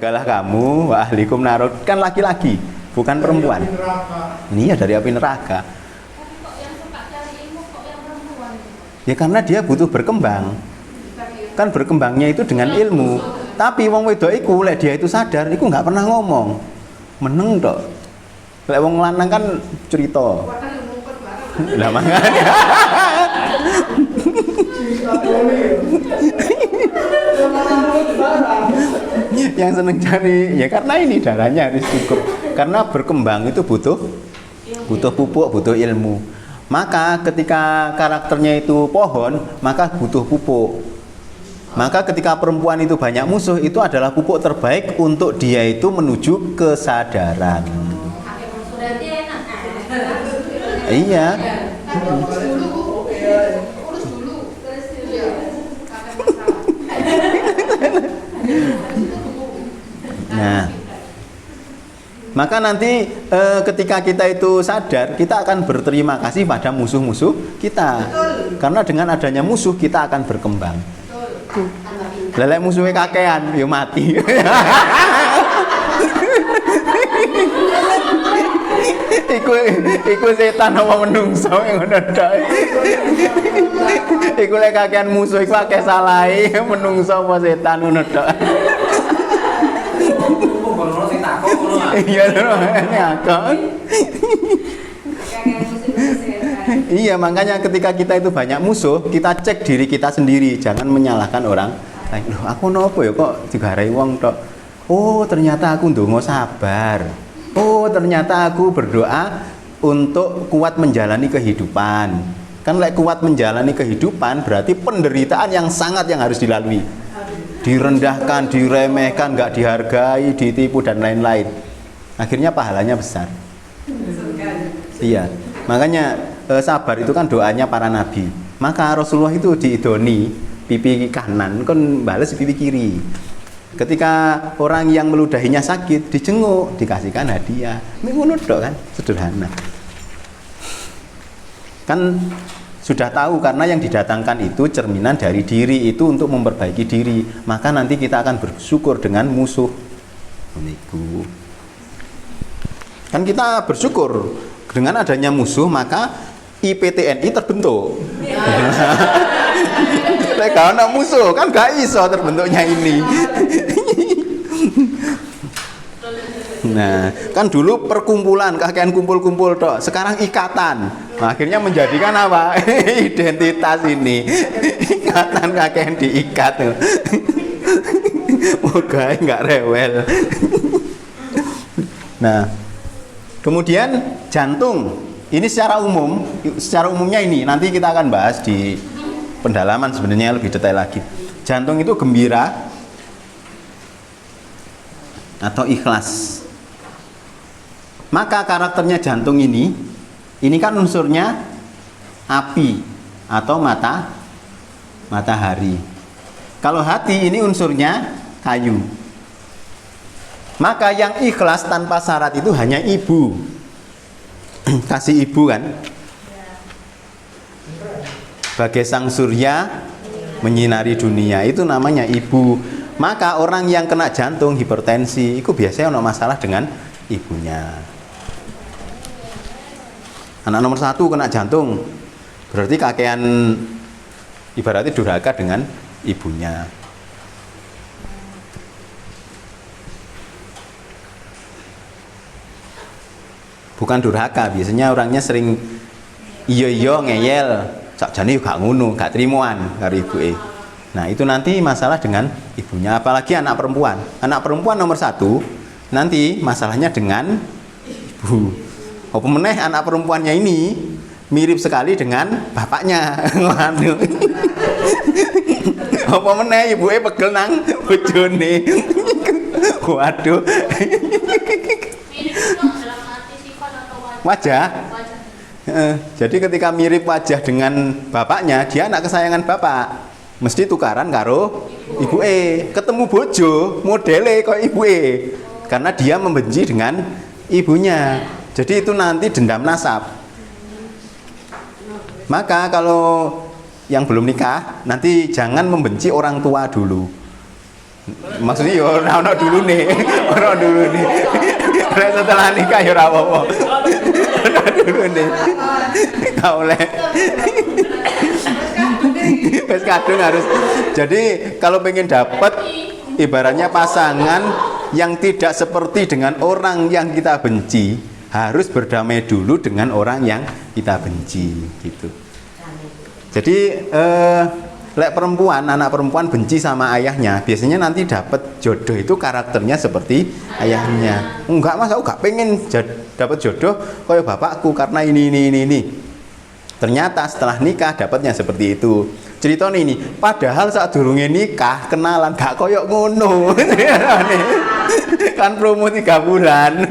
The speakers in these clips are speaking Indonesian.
jagalah kamu wa ahlikum narut, kan laki-laki bukan perempuan. Ini ya dari api neraka. Ya karena dia butuh berkembang. Kan berkembangnya itu dengan ilmu. Tapi wong wedok iku lek dia itu sadar iku nggak pernah ngomong. Meneng tok. Lek wong lanang kan cerita. Lah makanya. Yang seneng cari ya karena ini darahnya harus cukup. Karena berkembang itu butuh pupuk, butuh ilmu. Maka ketika karakternya itu pohon, maka butuh pupuk. Maka ketika perempuan itu banyak musuh, itu adalah pupuk terbaik untuk dia itu menuju kesadaran. Iya. Nah, maka nanti ketika kita itu sadar, kita akan berterima kasih pada musuh-musuh kita. Karena dengan adanya musuh kita akan berkembang. Lelek musuhnya kakean, yo mati. Iku setan apa menungso yang ngono tok. Iku lek kakean musuh iku akeh salahe, menungso apa setan ngono tok. Iya lho, ini akon. Iya, makanya ketika kita itu banyak musuh, kita cek diri kita sendiri, jangan menyalahkan orang lain. Loh, aku nopo ya kok digarai wong tok. Oh, ternyata aku ndonga sabar. Oh, ternyata aku berdoa untuk kuat menjalani kehidupan. Kan lek kuat menjalani kehidupan berarti penderitaan yang sangat yang harus dilalui. Direndahkan, diremehkan, nggak dihargai, ditipu dan lain-lain. Akhirnya pahalanya besar. Iya, makanya sabar itu kan doanya para nabi. Maka Rasulullah itu diidoni pipi kanan kan bales pipi kiri. Ketika orang yang meludahinya sakit dijenguk, dikasihkan hadiah. Ngono tok kan, sederhana. Kan sudah tahu karena yang didatangkan itu cerminan dari diri itu untuk memperbaiki diri. Maka nanti kita akan bersyukur dengan musuh. Meniku. Kan kita bersyukur dengan adanya musuh maka IPTNI terbentuk. Lek ana musuh kan gak iso terbentuknya ini. Nah, kan dulu perkumpulan, kakean kumpul-kumpul tok. Sekarang ikatan. Nah, akhirnya menjadikan apa? Identitas ini. Ikatan kakean diikat. Moga enggak rewel. Nah, kemudian jantung. Ini secara umumnya ini nanti kita akan bahas di pendalaman sebenarnya lebih detail lagi. Jantung itu gembira atau ikhlas. Maka karakternya jantung ini kan unsurnya api atau matahari. Kalau hati ini unsurnya kayu. Maka yang ikhlas tanpa syarat itu hanya ibu. Kasih ibu kan. Bagai sang surya menyinari dunia, itu namanya ibu. Maka orang yang kena jantung hipertensi itu biasanya ada masalah dengan ibunya. Anak nomor 1 kena jantung, berarti kakean ibaratnya durhaka dengan ibunya. Bukan durhaka, biasanya orangnya sering iyo ngeyel, sakjane gak ngono, gak trimoan karo ibuke. Nah, itu nanti masalah dengan ibunya, apalagi anak perempuan. Anak perempuan nomor 1 nanti masalahnya dengan ibu. Apa meneh anak perempuannya ini mirip sekali dengan bapaknya. Waduh. Apa meneh ibuke pegel nang bojone. Waduh. Wajah. Jadi ketika mirip wajah dengan bapaknya, dia anak kesayangan bapak. Mesti tukaran karo ibuke. Ketemu bojo, modele kaya ibuke. Karena dia membenci dengan ibunya. Jadi itu nanti dendam nasab. Maka kalau yang belum nikah, nanti jangan membenci orang tua dulu. Maksudnya ya ora ono dulu nih. Ora dulu nih. Ora setelah nikah ya ora apa-apa. Ora dulu nih. Gak oleh. Wes kadung harus. Jadi kalau pengen dapat ibaratnya pasangan yang tidak seperti dengan orang yang kita benci, harus berdamai dulu dengan orang yang kita benci gitu. Jadi lek perempuan, anak perempuan benci sama ayahnya, biasanya nanti dapat jodoh itu karakternya seperti ayahnya. Enggak mas, aku gak pengen dapat jodoh kayak bapakku karena ini. Ternyata setelah nikah dapatnya seperti itu. Cerita ini, padahal saat durunge nikah kenalan gak koyok ngono. Kan promo 3 bulan.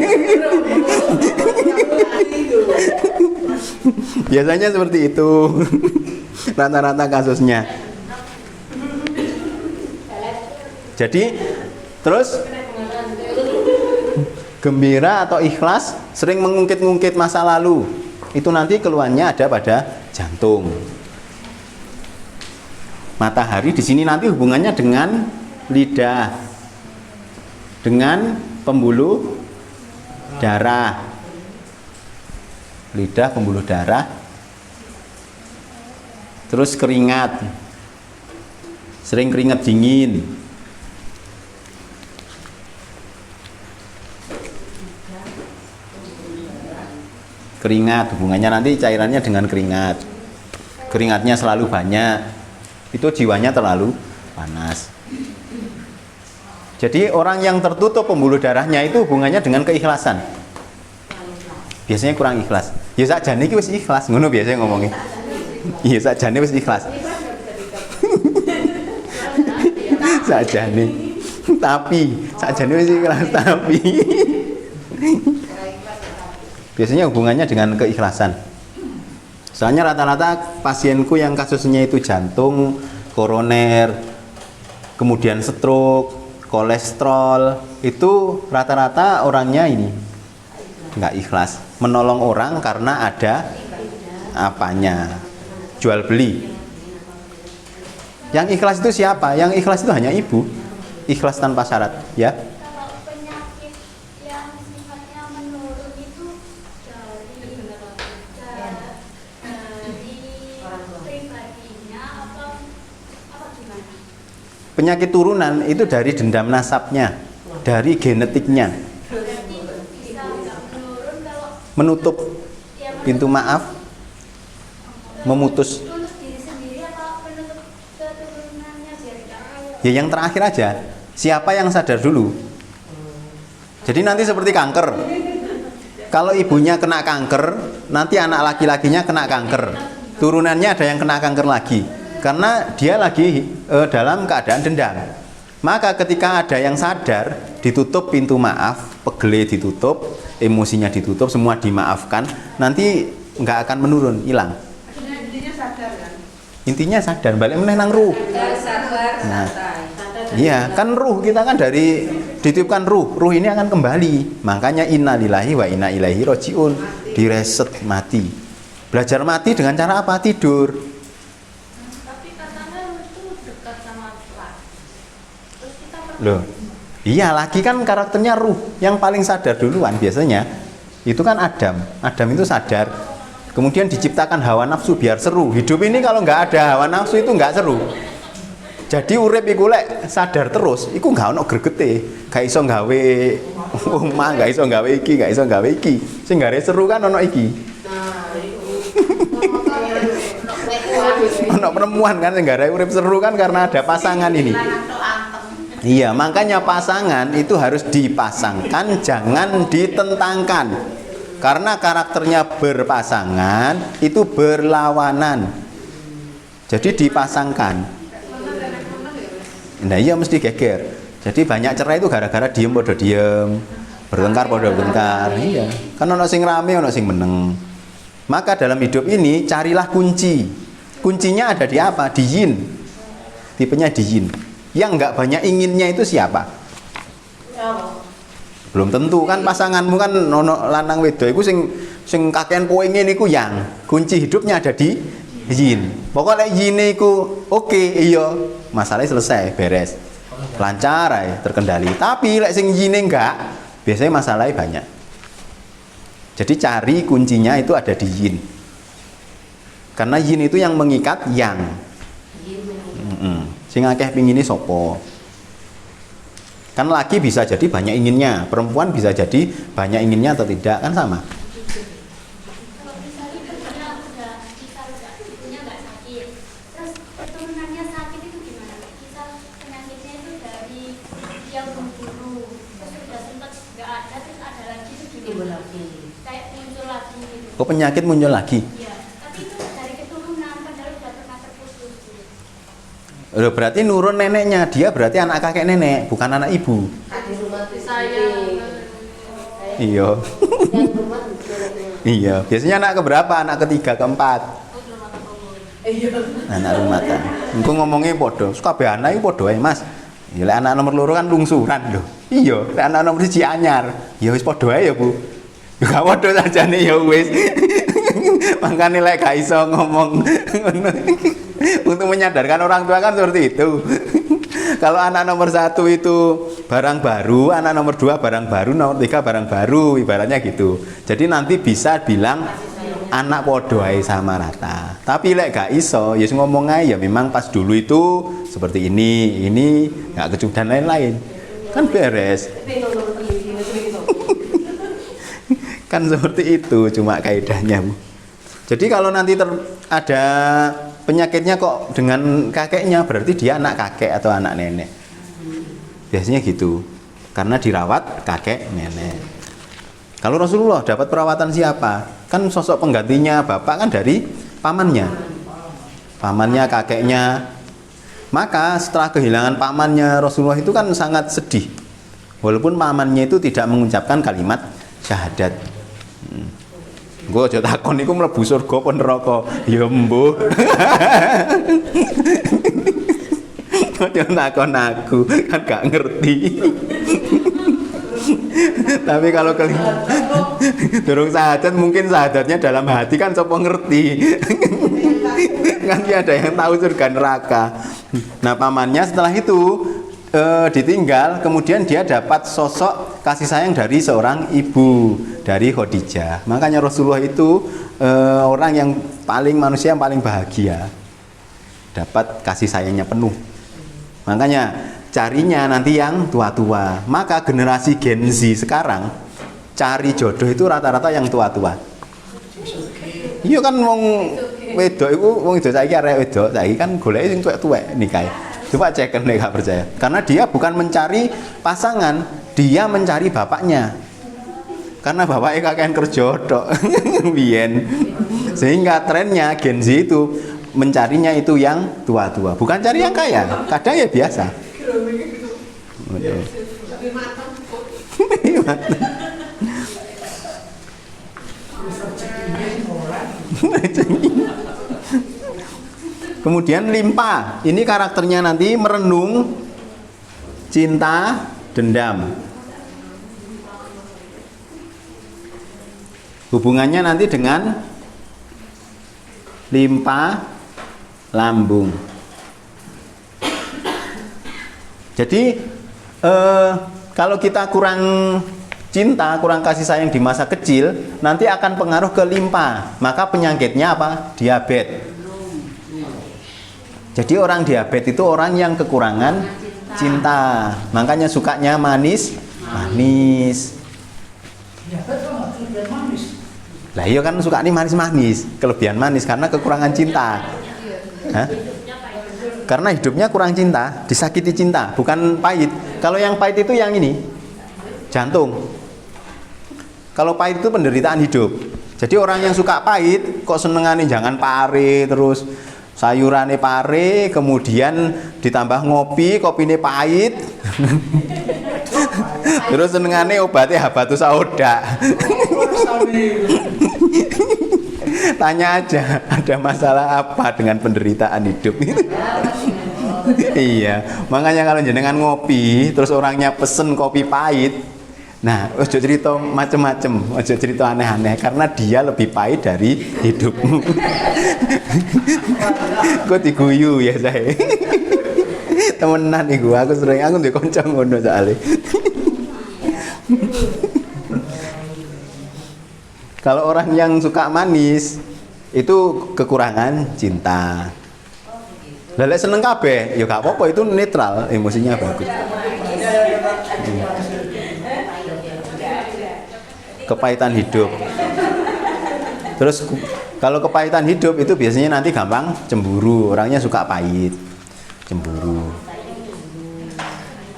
Biasanya seperti itu. Rata-rata kasusnya. Jadi terus gembira atau ikhlas sering mengungkit-ungkit masa lalu. Itu nanti keluhannya ada pada jantung. Matahari di sini nanti hubungannya dengan lidah, dengan pembuluh darah. Lidah, pembuluh darah. Terus keringat. Sering keringat dingin. Keringat, hubungannya nanti cairannya dengan keringat. Keringatnya selalu banyak, itu jiwanya terlalu panas. Jadi orang yang tertutup pembuluh darahnya itu hubungannya dengan keikhlasan. Biasanya kurang ikhlas. Ya sakjane iki wis ikhlas, ngono biasanya ngomongnya. Iya sakjane wis ikhlas. Sakjane. Tapi sakjane wis ikhlas tapi. Biasanya hubungannya dengan keikhlasan. Soalnya rata-rata pasienku yang kasusnya itu jantung, koroner, kemudian stroke, kolesterol, itu rata-rata orangnya ini nggak ikhlas. Menolong orang karena ada apanya, jual beli. Yang ikhlas itu siapa? Yang ikhlas itu hanya ibu. Ikhlas tanpa syarat, ya. Penyakit turunan itu dari dendam nasabnya, dari genetiknya. Menutup pintu maaf, memutus. Ya yang terakhir aja. Siapa yang sadar dulu? Jadi nanti seperti kanker. Kalau ibunya kena kanker, nanti anak laki-lakinya kena kanker. Turunannya ada yang kena kanker lagi. Karena dia lagi dalam keadaan dendam. Maka ketika ada yang sadar, ditutup pintu maaf, pegele ditutup, emosinya ditutup, semua dimaafkan, nanti nggak akan menurun, hilang. Intinya sadar kan? Intinya sadar, balik meneh nang ruh. Nah, iya, kan ruh kita kan dari dititipkan ruh ini akan kembali. Makanya innalillahi wa inna ilaihi rajiun, direset mati. Belajar mati dengan cara apa? Tidur. Loh, iya laki kan karakternya ruh yang paling sadar duluan biasanya. Itu kan Adam. Adam itu sadar. Kemudian diciptakan hawa nafsu biar seru. Hidup ini kalau nggak ada hawa nafsu itu nggak seru. Jadi urip iku lek sadar terus, iku nggak ono gregete. Gak iso gawe omah, gak iso gawe iki, gak iso gawe iki. Sing gare seru kan ono iki. Ono perempuan kan sing gare urip seru kan karena ada pasangan ini. Iya, makanya pasangan itu harus dipasangkan, jangan ditentangkan. Karena karakternya berpasangan itu berlawanan. Jadi dipasangkan. Nah iya mesti geger. Jadi banyak cerai itu gara-gara diem podo diem, bertengkar podo bertengkar. Iya, kan ono sing rame, ono sing meneng. Maka dalam hidup ini carilah kunci. Kuncinya ada di apa? Di yin. Tipenya di yin. Yang nggak banyak inginnya itu siapa? Belum tentu kan pasanganmu kan nono lanang wedo iku sing kakean poinge niku yang kunci hidupnya ada di yin. Pokoknya yin iku oke, iya, masalahnya selesai, beres. lancar ae, terkendali. Tapi lek sing yine enggak, biasanya masalahnya banyak. Jadi cari kuncinya itu ada di yin. Karena yin itu yang mengikat yang. Sing akeh pingine sapa? Kan laki bisa jadi banyak inginnya, perempuan bisa jadi banyak inginnya atau tidak, kan sama. Kalau misalnya ibunya udah ibunya nggak sakit, terus keturunannya sakit itu gimana? Misal penyakitnya itu dari yang dulu, terus udah sempat nggak ada, terus ada lagi itu gimana? Kayak muncul lagi gitu. Kok penyakit muncul lagi? Iya, tapi itu dari keturunan, padahal udah pernah terputus. Loh, berarti nurun neneknya, dia berarti anak kakek nenek, bukan anak ibu. Iya. Iya, biasanya anak keberapa? Anak ketiga, keempat. Anak rumatan. Engko ngomongnya podo, kabeh anak iki podo ae, Mas. Ya lek anak nomor loro kan lungsuran lho. Iya, lek anak nomor 1 anyar. Ya wis podo ae ya, Bu. Ya gak podo sajane ya wis. Makane lek gak iso ngomong ngono. Untuk menyadarkan orang tua kan seperti itu. Kalau anak nomor 1 itu barang baru, anak nomor 2 barang baru, nomor 3 barang baru, ibaratnya gitu. Jadi nanti bisa bilang anak podo ae sama rata. Tapi lek gak iso, ya ngomong aja ya memang pas dulu itu seperti ini gak kecup dan lain-lain. Kan beres. Kan seperti itu cuma kaidahnya, Bu. Jadi kalau nanti ada penyakitnya kok dengan kakeknya, berarti dia anak kakek atau anak nenek. Biasanya gitu. Karena dirawat kakek nenek. Kalau Rasulullah dapat perawatan siapa? Kan sosok penggantinya bapak kan dari pamannya. Pamannya, kakeknya. Maka setelah kehilangan pamannya, Rasulullah itu kan sangat sedih. Walaupun pamannya itu tidak mengucapkan kalimat syahadat. Gue aja takon iku mlebu surga apa neraka? Ya mbuh. Aja takon aku, kan gak ngerti. Tapi kalau durung syahadat, mungkin syahadatnya dalam hati kan sapa ngerti. Kan ada yang tahu surga neraka. Nah, pamannya setelah itu ditinggal, kemudian dia dapat sosok kasih sayang dari seorang ibu, dari Khadijah. Makanya Rasulullah itu orang yang manusia yang paling bahagia, dapat kasih sayangnya penuh. Makanya carinya nanti yang tua-tua. Maka generasi Gen Z sekarang cari jodoh itu rata-rata yang tua-tua. Iya kan wong wedok iku wong itu saiki arek wedok saiki kan goleke sing tuwek-tuwek nikah. Coba cek nek gak percaya. Karena dia bukan mencari pasangan, dia mencari bapaknya. Karena bapaknya kakean kerja tok. Biyen. Sehingga trennya Gen Z itu mencarinya itu yang tua-tua, bukan cari yang kaya. Kadang ya biasa. Kemudian limpa, ini karakternya nanti merenung, cinta, dendam. Hubungannya nanti dengan limpa, lambung. Jadi kalau kita kurang cinta, kurang kasih sayang di masa kecil, nanti akan pengaruh ke limpa. Maka penyakitnya apa? Diabetes. Jadi orang diabetes itu orang yang kekurangan cinta. Makanya sukanya manis. Lah iya kan suka nih manis-manis, kelebihan manis karena kekurangan cinta. Hah? Karena hidupnya kurang cinta, disakiti cinta, bukan pahit. Kalau yang pahit itu yang ini, jantung. Kalau pahit itu penderitaan hidup. Jadi orang yang suka pahit, kok senengane jangan pare terus sayurane pare, kemudian ditambah ngopi, kopine pahit. Terus senengane obatnya habatus sauda. Tanya aja, ada masalah apa dengan penderitaan hidup? Iya, makanya kalau jenengan ngopi, terus orangnya pesen kopi pahit, nah, ojo cerita macem-macem, ojo cerita aneh-aneh, karena dia lebih pahit dari hidupmu. Kok diguyu ya saya? Temenan iku, aku duwe kanca ngono soalé. Kalau orang yang suka manis itu kekurangan cinta. Lelek seneng kabeh, ya gak apa-apa, itu netral, emosinya bagus. Kepahitan hidup. Terus kalau kepahitan hidup itu biasanya nanti gampang cemburu, orangnya suka pahit, cemburu.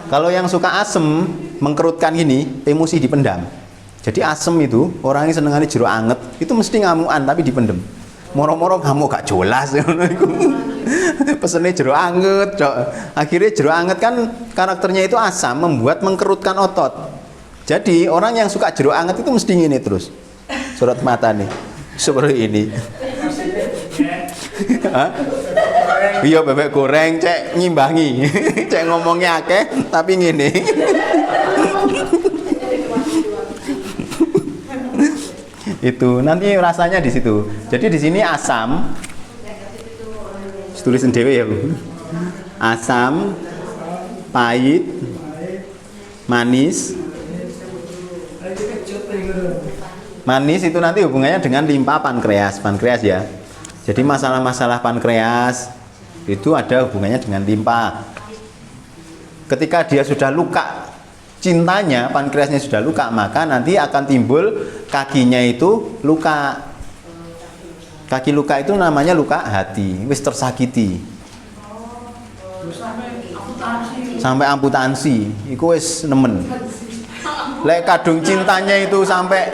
Kalau yang suka asem, mengkerutkan gini, emosi dipendam. Jadi asem itu, orangnya senengane jero anget, itu mesti ngamukan tapi dipendem. Moro-moro ngamuk gak jelas ngono iku. Pesene jero anget, Cok. Akhirnya jero anget kan karakternya itu asam, membuat mengkerutkan otot. Jadi orang yang suka jero anget itu mesti ngene terus. Sorot mata nih. Seperti ini. Hah? Iya bebek goreng cek ngimbangi. Cek ngomongnya akeh tapi ngene. Itu nanti rasanya di situ. Jadi di sini asam. Tulis sendiri ya, Bu. Asam, pahit, manis. Manis itu nanti hubungannya dengan limpa pankreas ya. Jadi masalah-masalah pankreas itu ada hubungannya dengan limpa. Ketika dia sudah luka cintanya, pankreasnya sudah luka, maka nanti akan timbul kakinya itu luka. Kaki luka itu namanya luka hati, wis tersakiti. Sampai amputasi, iku wis nemen. Lek kadung cintanya itu sampai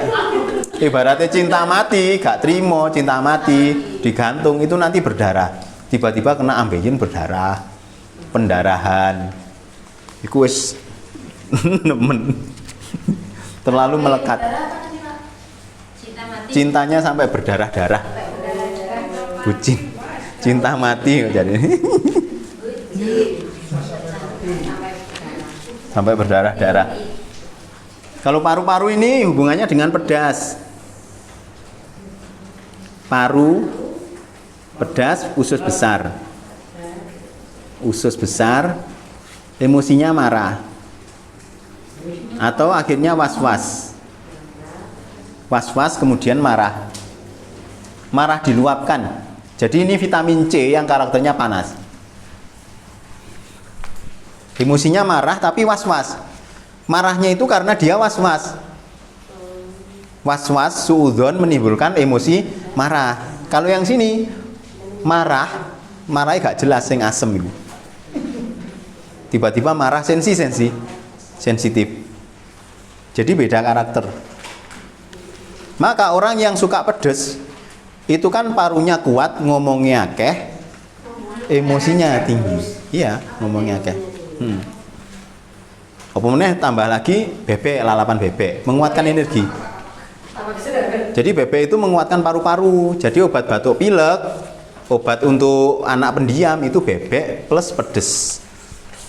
ibaratnya cinta mati, gak terima cinta mati, digantung itu nanti berdarah. Tiba-tiba kena ambeien berdarah, pendarahan. Iku wis nemen. Terlalu melekat. Cintanya sampai berdarah-darah. Bucin, cinta mati jadi. Sampai berdarah-darah. Kalau paru-paru ini hubungannya dengan pedas. Paru, pedas, usus besar. Usus besar, emosinya marah. Atau akhirnya was-was. Was-was kemudian marah. Marah diluapkan. Jadi ini vitamin C yang karakternya panas. Emosinya marah tapi was-was. Marahnya itu karena dia was-was. Was-was suudzon menimbulkan emosi marah. Kalau yang sini marahnya gak jelas, yang asem itu. Tiba-tiba marah sensitif. Jadi beda karakter. Maka orang yang suka pedes itu kan parunya kuat, ngomongnya akeh, emosinya tinggi. Iya, ngomongnya akeh. Apa meneh tambah lagi bebek, lalapan bebek, menguatkan energi. Jadi bebek itu menguatkan paru-paru. Jadi obat batuk pilek, obat untuk anak pendiam itu bebek plus pedes.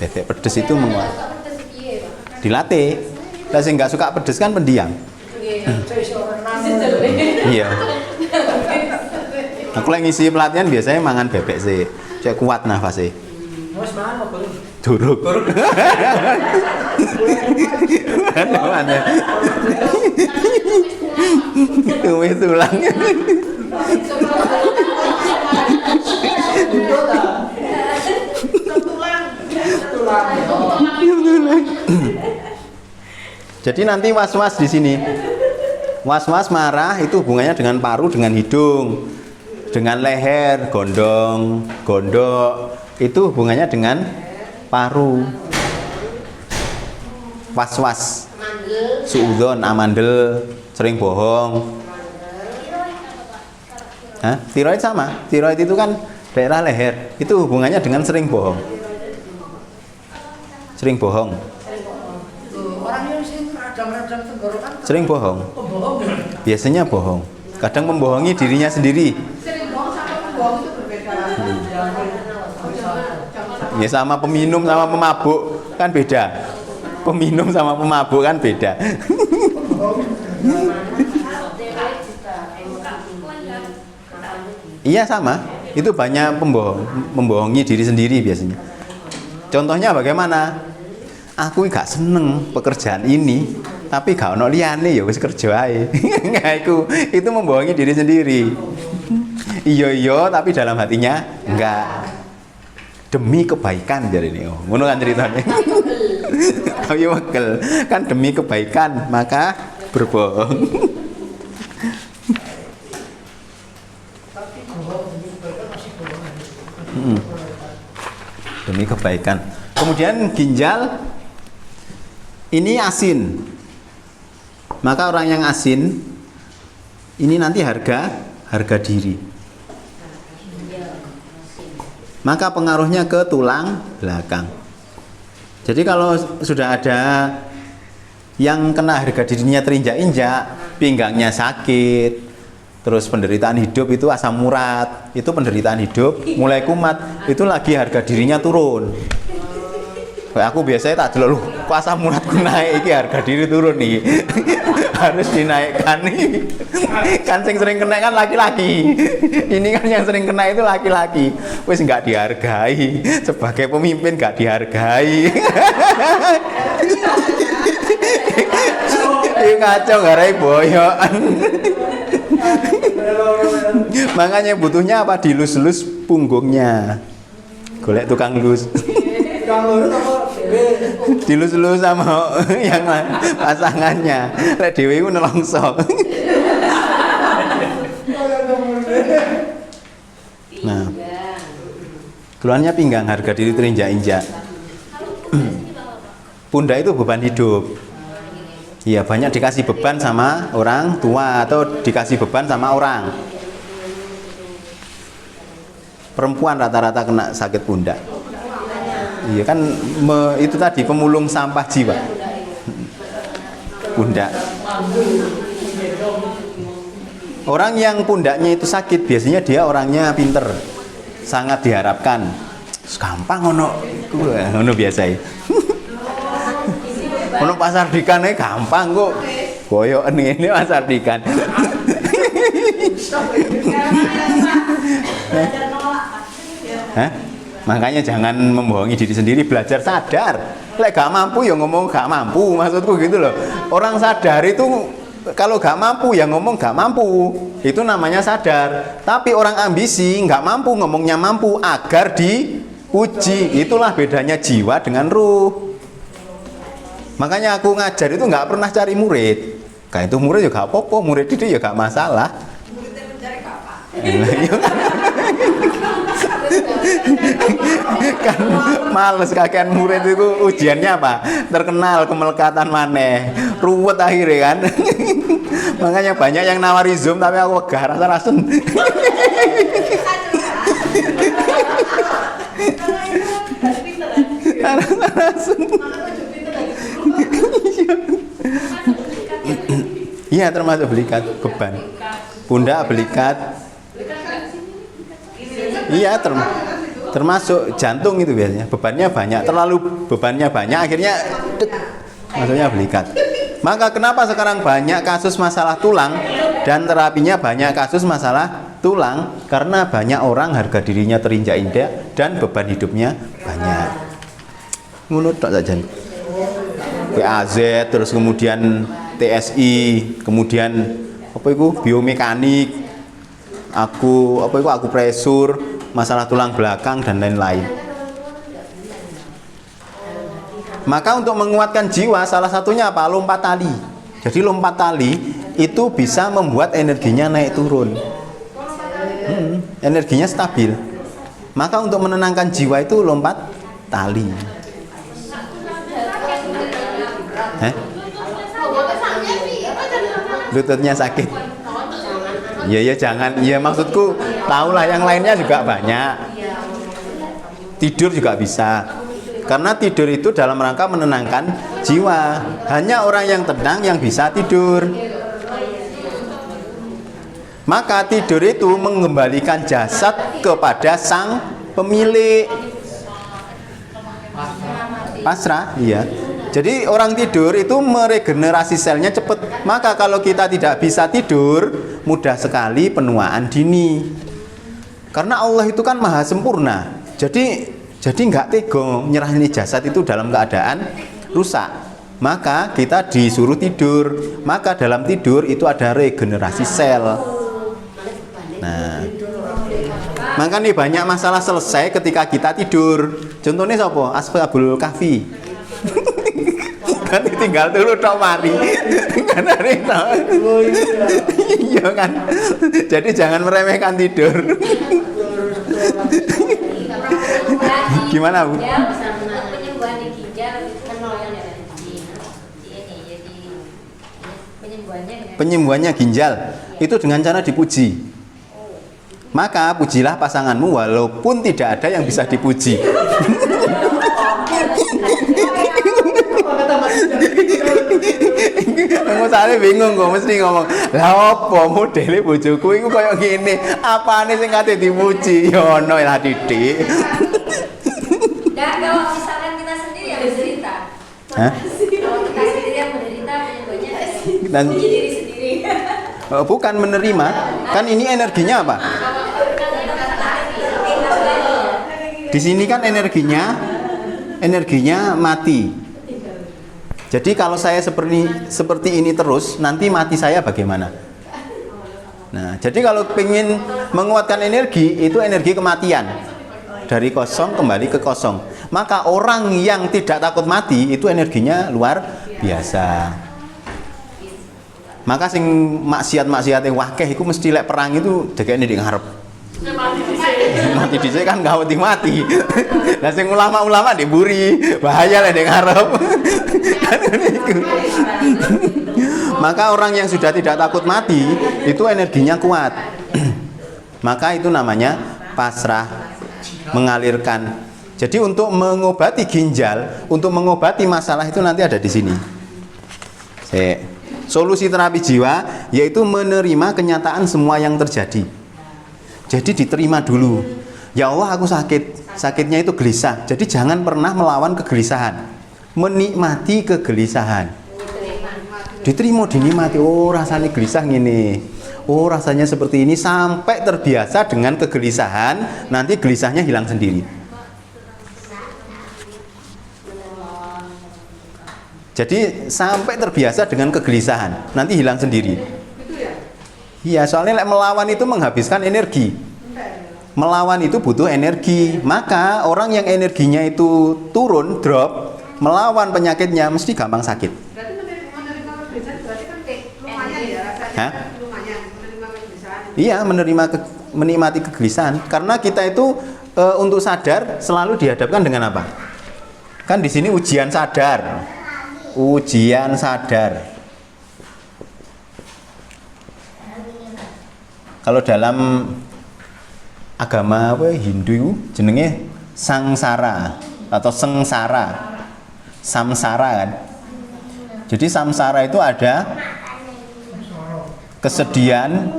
Bebek pedes itu menguat. Dilatih. Lah sing enggak suka pedes kan pendiam. Iya. Aku lagi ngisi pelatihan biasanya mangan bebek sih. Cek kuat nafasnya. Wes mangan apa? Duruk. Mana? Tumis tulang. Jadi nanti was-was di sini. Was-was marah itu hubungannya dengan paru, dengan hidung, dengan leher, gondong, gondok. Itu hubungannya dengan paru. Was-was, suudzon, amandel, sering bohong. Hah? Tiroid sama. Tiroid itu kan daerah leher. Itu hubungannya dengan sering bohong. Sering bohong. Orang yang sih radang-radang tenggorokan Sering bohong. pembohong. Biasanya bohong. Kadang membohongi dirinya sendiri. Sering bohong sama pembohong itu berbeda. Ya sama peminum sama pemabuk kan beda. Peminum sama pemabuk kan beda. Iya sama. Itu banyak pembohong, membohongi diri sendiri biasanya. Contohnya bagaimana? Aku gak seneng pekerjaan ini, tapi gak ono liyane ya wis kerja ae. Nah, itu membohongi diri sendiri. Iya tapi dalam hatinya enggak. Demi kebaikan jadi ini. Ngono kan ceritanya. Tapi wegel kan demi kebaikan maka berbohong. Demi kebaikan. Kemudian ginjal ini asin. Maka orang yang asin ini nanti harga diri. Maka pengaruhnya ke tulang belakang. Jadi kalau sudah ada yang kena harga dirinya terinjak-injak, pinggangnya sakit, terus penderitaan hidup itu asam urat, itu penderitaan hidup, mulai kumat, itu lagi harga dirinya turun. Kayak aku biasanya tak dulu, kok asam uratku naik, ini harga diri turun nih. Harus dinaikkan nih. Kan sering kena kan laki-laki. Ini kan yang sering kena itu laki-laki. Wis nggak dihargai, sebagai pemimpin nggak dihargai. Ini ngaco garai boyok. Makanya butuhnya apa? Dilus-lus punggungnya. Golek tukang lus. Dilus-lus sama yang pasangannya. Lek dhewe iku nelongso. Nah. Keluarnya pinggang, harga diri terinjak-injak. Pundak itu beban hidup. Iya, banyak dikasih beban sama orang tua atau dikasih beban sama orang. Perempuan rata-rata kena sakit pundak. Iya kan itu tadi pemulung sampah jiwa. Pundak. Orang yang pundaknya itu sakit biasanya dia orangnya pinter. Sangat diharapkan. Gampang ono biasa. Ono pasar dikan gampang kok. Koyok ini pasar dikan. Hah? Makanya jangan membohongi diri sendiri, belajar sadar. Lek gak mampu ya ngomong gak mampu, maksudku gitu loh. Orang sadar itu kalau gak mampu ya ngomong gak mampu. Itu namanya sadar. Tapi orang ambisi gak mampu ngomongnya mampu agar dipuji. Itulah bedanya jiwa dengan ruh. Makanya aku ngajar itu gak pernah cari murid. Kayak itu murid juga gak apa-apa, murid itu ya gak masalah. Muridnya mencari bapak. Kan males kakean murid itu ujiannya apa? Terkenal kemelekatan maneh. Ruwet akhirnya kan. Makanya banyak yang nawari Zoom tapi aku wegah rasa-rasen. Iya termasuk belikat beban. Pundak belikat. Iya termasuk jantung itu biasanya bebannya banyak, terlalu bebannya banyak akhirnya maksudnya belikat. Maka kenapa sekarang banyak kasus masalah tulang dan terapinya banyak kasus masalah tulang? Karena banyak orang harga dirinya terinjak-injak dan beban hidupnya banyak. Ngono tok saja. PAZ terus kemudian TSI, kemudian apa itu biomekanik, aku presur, masalah tulang belakang dan lain-lain. Maka untuk menguatkan jiwa salah satunya apa? Lompat tali. Jadi lompat tali itu bisa membuat energinya naik turun. Energinya stabil. Maka untuk menenangkan jiwa itu lompat tali. Lututnya sakit. Ya jangan. Ya maksudku tahulah yang lainnya juga banyak. Tidur juga bisa. Karena tidur itu dalam rangka menenangkan jiwa. Hanya orang yang tenang yang bisa tidur. Maka tidur itu mengembalikan jasad kepada sang pemilik. Pasrah, iya. Jadi orang tidur itu meregenerasi selnya cepat. Maka kalau kita tidak bisa tidur, mudah sekali penuaan dini. Karena Allah itu kan maha sempurna. Jadi Jadi nggak tega nyerahin jasad itu dalam keadaan rusak. Maka kita disuruh tidur. Maka dalam tidur itu ada regenerasi sel. Nah, maka nih banyak masalah selesai ketika kita tidur. Contohnya siapa? Ashabul Kahfi. Kan tinggal dulu tok mari. Kan iya kan. Jadi jangan meremehkan tidur. Gimana, Bu? Ya, penyembuhan di ginjal kan yang dari ini jadi penyembuhannya dengan Penyembuhannya ginjal itu dengan cara dipuji. Maka pujilah pasanganmu walaupun tidak ada yang bisa dipuji. Aku tadi bingung kok mesti ngomong, "Lah apa modele bojoku iku koyo ngene? Apane sing kate dipuji?" Ya ono lah Didik. Dan kalau misalkan kita sendiri yang menderita, Hah? kalau kita sendiri yang menderita penyembuhannya Dan puji diri sendiri. bukan menerima, kan ini energinya apa? Di sini kan energinya mati. Jadi kalau saya seperti ini terus, nanti mati saya bagaimana? Nah, jadi kalau ingin menguatkan energi, itu energi kematian. Dari kosong kembali ke kosong. Maka orang yang tidak takut mati, itu energinya luar biasa. Maka sing maksiat-maksiat yang wakeh, itu mesti lek perang itu dekene di ngarep. Mati dhisik kan gak mati. Lah sing ulama-ulama diburi, bahaya lah di ngarep. Maka orang yang sudah tidak takut mati itu energinya kuat. Maka itu namanya pasrah, mengalirkan. Jadi untuk mengobati ginjal, untuk mengobati masalah itu nanti ada di sini. Solusi terapi jiwa yaitu menerima kenyataan semua yang terjadi. Jadi diterima dulu. Ya Allah, aku sakit. Sakitnya itu gelisah. Jadi jangan pernah melawan kegelisahan. Menikmati kegelisahan. Diterima, dinikmati. Oh, rasanya gelisah gini. Oh, rasanya seperti ini sampai terbiasa dengan kegelisahan, nanti gelisahnya hilang sendiri. Jadi sampai terbiasa dengan kegelisahan, nanti hilang sendiri. Iya, soalnya melawan itu menghabiskan energi. Melawan itu butuh energi. Maka orang yang energinya itu turun, drop, melawan penyakitnya mesti gampang sakit. Berarti menerima kegelisahan berarti kan lumayan ya rasanya. Hah? Lumayan menerima kegelisahan. Iya, menikmati kegelisahan. Karena kita itu untuk sadar selalu dihadapkan dengan apa? Kan di sini ujian sadar. Ujian sadar. Kalau dalam agama Hindu jenenge sangsara atau sengsara. Samsara kan. Jadi samsara itu ada kesedihan,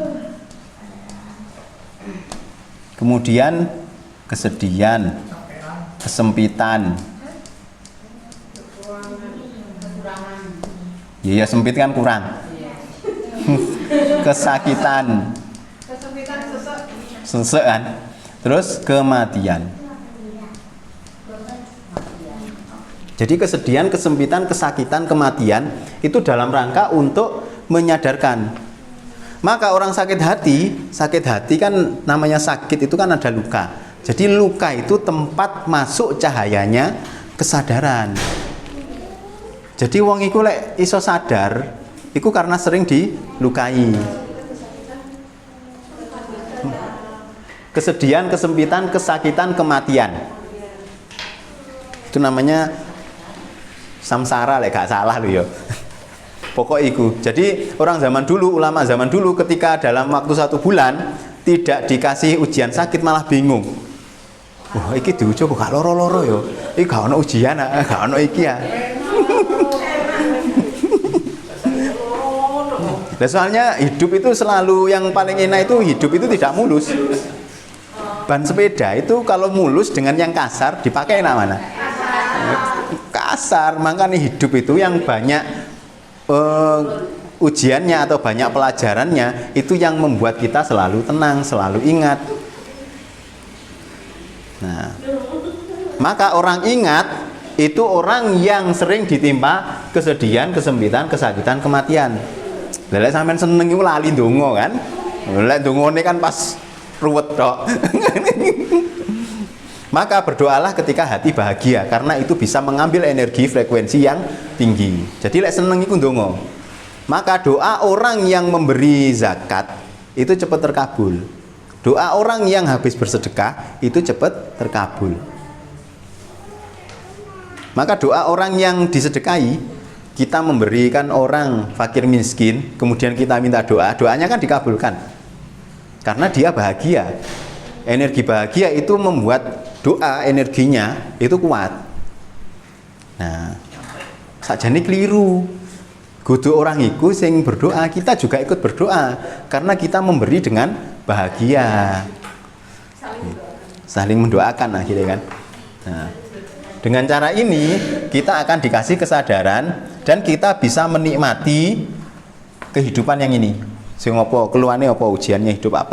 kemudian kesedihan, kesempitan. Ya sempit kan kurang. Kesakitan. Sesek kan. Terus kematian. Jadi kesedihan, kesempitan, kesakitan, kematian itu dalam rangka untuk menyadarkan. Maka orang sakit hati kan namanya sakit itu kan ada luka. Jadi luka itu tempat masuk cahayanya kesadaran. Jadi wong iku lek iso sadar, iku karena sering dilukai. Kesedihan, kesempitan, kesakitan, kematian. Itu namanya samsara lek gak salah lho ya. Pokok iku. Jadi orang zaman dulu, ulama zaman dulu ketika dalam waktu 1 bulan tidak dikasih ujian sakit malah bingung. Wah, iki diuji kok gak loro-loro ya. Iki gak ono ujian, gak ono iki ya. Nah, soalnya hidup itu selalu yang paling enak itu hidup itu tidak mulus. Ban sepeda itu kalau mulus dengan yang kasar dipakai enak mana? Kasar. Makanya hidup itu yang banyak ujiannya atau banyak pelajarannya itu yang membuat kita selalu tenang, selalu ingat. Nah, Maka orang ingat itu orang yang sering ditimpa kesedihan, kesempitan, kesakitan, kematian. Lha sampean seneng iku lali ndonga kan? Lha ndongane kan pas ruwet tok. Maka berdoalah ketika hati bahagia karena itu bisa mengambil energi frekuensi yang tinggi. Jadi lek seneng iku ndonga. Maka doa orang yang memberi zakat itu cepat terkabul. Doa orang yang habis bersedekah itu cepat terkabul. Maka doa orang yang disedekahi, kita memberikan orang fakir miskin, kemudian kita minta doa, doanya kan dikabulkan. Karena dia bahagia. Energi bahagia itu membuat doa energinya itu kuat. Nah, sakjane keliru. Kudu orang iku sing berdoa, kita juga ikut berdoa karena kita memberi dengan bahagia. Saling mendoakan akhirnya kan. Nah, dengan cara ini kita akan dikasih kesadaran dan kita bisa menikmati kehidupan yang ini. Sing apa keluarnya apa ujiannya hidup apa.